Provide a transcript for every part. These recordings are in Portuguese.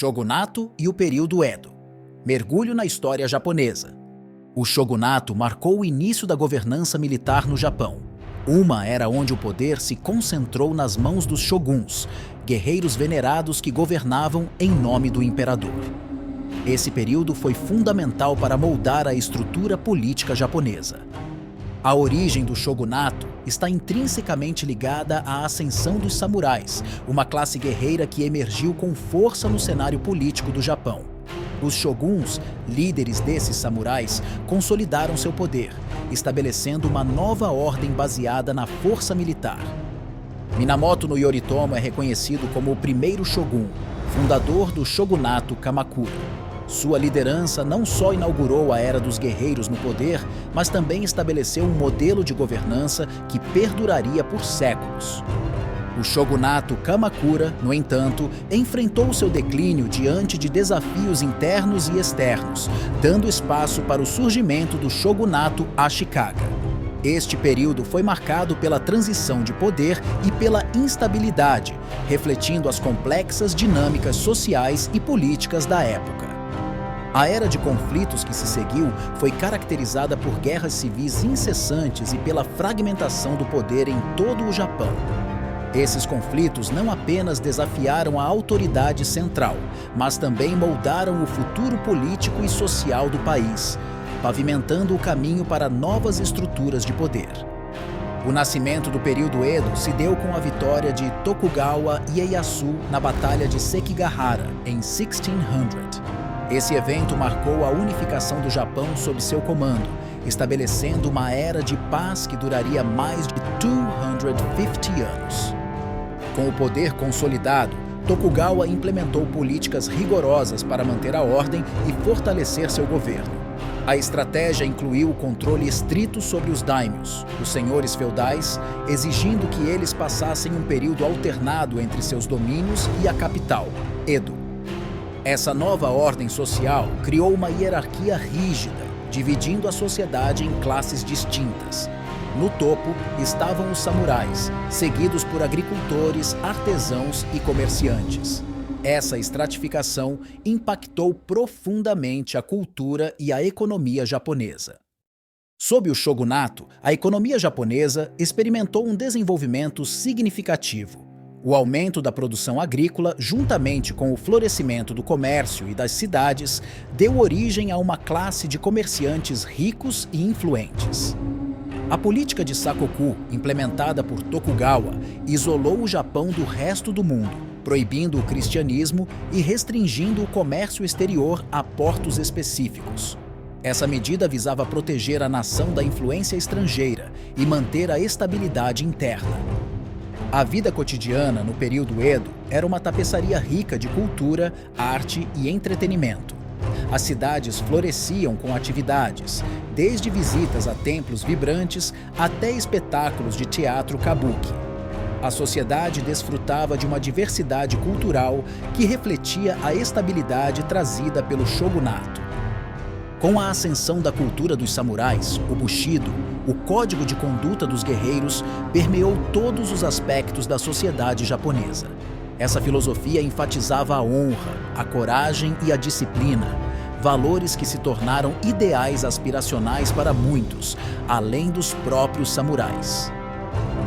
Shogunato e o período Edo. Mergulho na história japonesa. O shogunato marcou o início da governança militar no Japão. Uma era onde o poder se concentrou nas mãos dos shoguns, guerreiros venerados que governavam em nome do imperador. Esse período foi fundamental para moldar a estrutura política japonesa. A origem do shogunato está intrinsecamente ligada à ascensão dos samurais, uma classe guerreira que emergiu com força no cenário político do Japão. Os shoguns, líderes desses samurais, consolidaram seu poder, estabelecendo uma nova ordem baseada na força militar. Minamoto no Yoritomo é reconhecido como o primeiro shogun, fundador do shogunato Kamakura. Sua liderança não só inaugurou a era dos guerreiros no poder, mas também estabeleceu um modelo de governança que perduraria por séculos. O shogunato Kamakura, no entanto, enfrentou seu declínio diante de desafios internos e externos, dando espaço para o surgimento do shogunato Ashikaga. Este período foi marcado pela transição de poder e pela instabilidade, refletindo as complexas dinâmicas sociais e políticas da época. A era de conflitos que se seguiu foi caracterizada por guerras civis incessantes e pela fragmentação do poder em todo o Japão. Esses conflitos não apenas desafiaram a autoridade central, mas também moldaram o futuro político e social do país, pavimentando o caminho para novas estruturas de poder. O nascimento do período Edo se deu com a vitória de Tokugawa Ieyasu na Batalha de Sekigahara, em 1600. Esse evento marcou a unificação do Japão sob seu comando, estabelecendo uma era de paz que duraria mais de 250 anos. Com o poder consolidado, Tokugawa implementou políticas rigorosas para manter a ordem e fortalecer seu governo. A estratégia incluiu o controle estrito sobre os daimyos, os senhores feudais, exigindo que eles passassem um período alternado entre seus domínios e a capital, Edo. Essa nova ordem social criou uma hierarquia rígida, dividindo a sociedade em classes distintas. No topo estavam os samurais, seguidos por agricultores, artesãos e comerciantes. Essa estratificação impactou profundamente a cultura e a economia japonesa. Sob o shogunato, a economia japonesa experimentou um desenvolvimento significativo. O aumento da produção agrícola, juntamente com o florescimento do comércio e das cidades, deu origem a uma classe de comerciantes ricos e influentes. A política de Sakoku, implementada por Tokugawa, isolou o Japão do resto do mundo, proibindo o cristianismo e restringindo o comércio exterior a portos específicos. Essa medida visava proteger a nação da influência estrangeira e manter a estabilidade interna. A vida cotidiana no período Edo era uma tapeçaria rica de cultura, arte e entretenimento. As cidades floresciam com atividades, desde visitas a templos vibrantes até espetáculos de teatro kabuki. A sociedade desfrutava de uma diversidade cultural que refletia a estabilidade trazida pelo shogunato. Com a ascensão da cultura dos samurais, o Bushido, o código de conduta dos guerreiros, permeou todos os aspectos da sociedade japonesa. Essa filosofia enfatizava a honra, a coragem e a disciplina, valores que se tornaram ideais aspiracionais para muitos, além dos próprios samurais.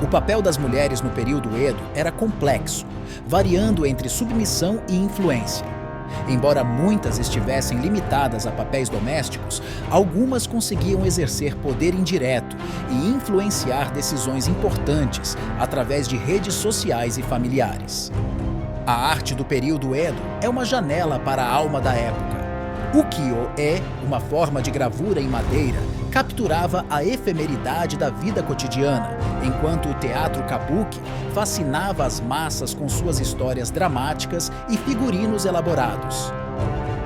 O papel das mulheres no período Edo era complexo, variando entre submissão e influência. Embora muitas estivessem limitadas a papéis domésticos, algumas conseguiam exercer poder indireto e influenciar decisões importantes através de redes sociais e familiares. A arte do período Edo é uma janela para a alma da época. O Kyo-e, uma forma de gravura em madeira, capturava a efemeridade da vida cotidiana, enquanto o teatro kabuki fascinava as massas com suas histórias dramáticas e figurinos elaborados.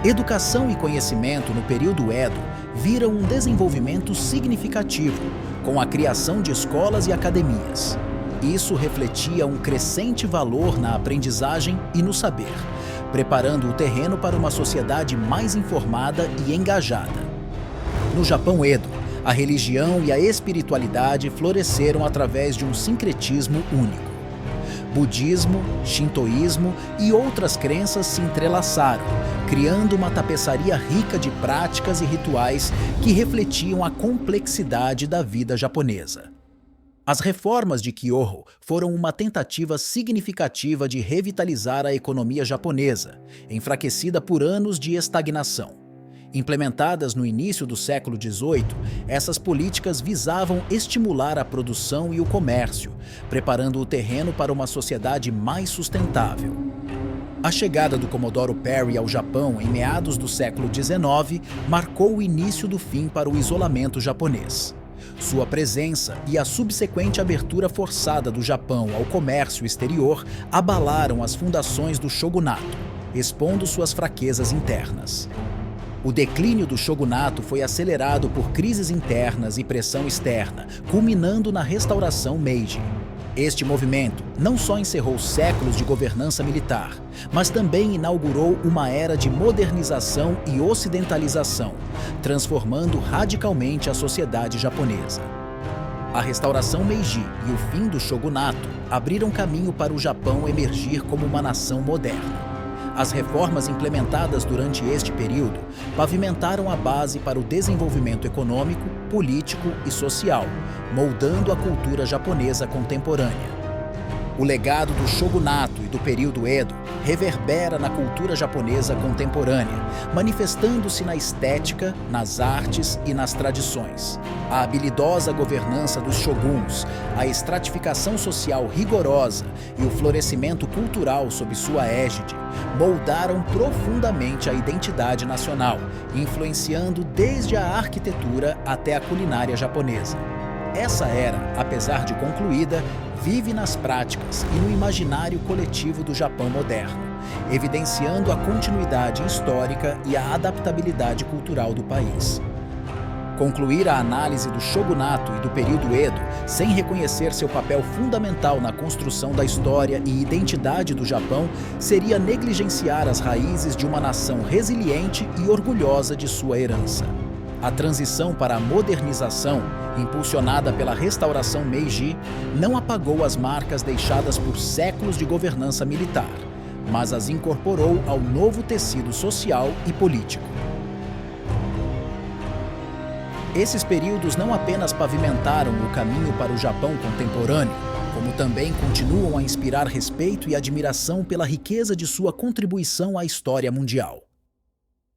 Educação e conhecimento no período Edo viram um desenvolvimento significativo, com a criação de escolas e academias. Isso refletia um crescente valor na aprendizagem e no saber, preparando o terreno para uma sociedade mais informada e engajada. No Japão Edo, a religião e a espiritualidade floresceram através de um sincretismo único. Budismo, shintoísmo e outras crenças se entrelaçaram, criando uma tapeçaria rica de práticas e rituais que refletiam a complexidade da vida japonesa. As reformas de Kyoho foram uma tentativa significativa de revitalizar a economia japonesa, enfraquecida por anos de estagnação. Implementadas no início do século XVIII, essas políticas visavam estimular a produção e o comércio, preparando o terreno para uma sociedade mais sustentável. A chegada do Comodoro Perry ao Japão em meados do século XIX marcou o início do fim para o isolamento japonês. Sua presença e a subsequente abertura forçada do Japão ao comércio exterior abalaram as fundações do shogunato, expondo suas fraquezas internas. O declínio do shogunato foi acelerado por crises internas e pressão externa, culminando na restauração Meiji. Este movimento não só encerrou séculos de governança militar, mas também inaugurou uma era de modernização e ocidentalização, transformando radicalmente a sociedade japonesa. A restauração Meiji e o fim do shogunato abriram caminho para o Japão emergir como uma nação moderna. As reformas implementadas durante este período pavimentaram a base para o desenvolvimento econômico, político e social, moldando a cultura japonesa contemporânea. O legado do shogunato e do período Edo reverbera na cultura japonesa contemporânea, manifestando-se na estética, nas artes e nas tradições. A habilidosa governança dos shoguns, a estratificação social rigorosa e o florescimento cultural sob sua égide moldaram profundamente a identidade nacional, influenciando desde a arquitetura até a culinária japonesa. Essa era, apesar de concluída, vive nas práticas e no imaginário coletivo do Japão moderno, evidenciando a continuidade histórica e a adaptabilidade cultural do país. Concluir a análise do shogunato e do período Edo sem reconhecer seu papel fundamental na construção da história e identidade do Japão seria negligenciar as raízes de uma nação resiliente e orgulhosa de sua herança. A transição para a modernização, impulsionada pela restauração Meiji, não apagou as marcas deixadas por séculos de governança militar, mas as incorporou ao novo tecido social e político. Esses períodos não apenas pavimentaram o caminho para o Japão contemporâneo, como também continuam a inspirar respeito e admiração pela riqueza de sua contribuição à história mundial.